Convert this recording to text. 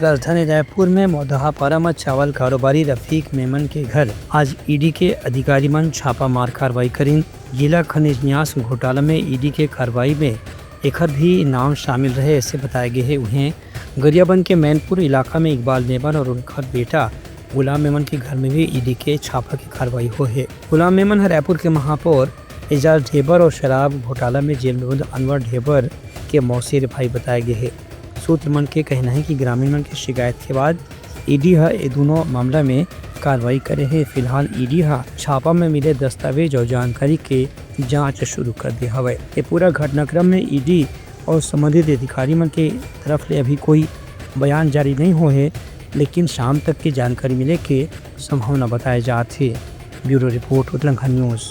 राजधानी रायपुर में मौदहापारा में चावल कारोबारी रफीक मेमन के घर आज ईडी के अधिकारी मन छापामार कार्रवाई करीन। जिला खनिज न्यास घोटाला में ईडी के कार्रवाई में एकर भी नाम शामिल रहे ऐसे बताया गया है। उन्हें गरियाबंद के मैनपुर इलाका में इकबाल मेमन और उनका बेटा गुलाम मेमन के घर में भी ईडी के छापा की कार्रवाई हो है। गुलाम मेमन रायपुर के महापौर एजाज ढेबर और शराब घोटाला में जेल में बंद अनवर ढेबर के मौसीर भाई बताया गया है। सूत्र मन के कहना है कि ग्रामीण मन की शिकायत के बाद ईडी ये दोनों मामला में कार्रवाई करे है। फिलहाल ईडी छापा में मिले दस्तावेज और जानकारी के जांच शुरू कर दिया है। ये पूरा घटनाक्रम में ईडी और संबंधित अधिकारी मन के तरफ से अभी कोई बयान जारी नहीं हो है, लेकिन शाम तक की जानकारी मिले के संभावना बताया जाती है। Bureau report Uttarakhand news.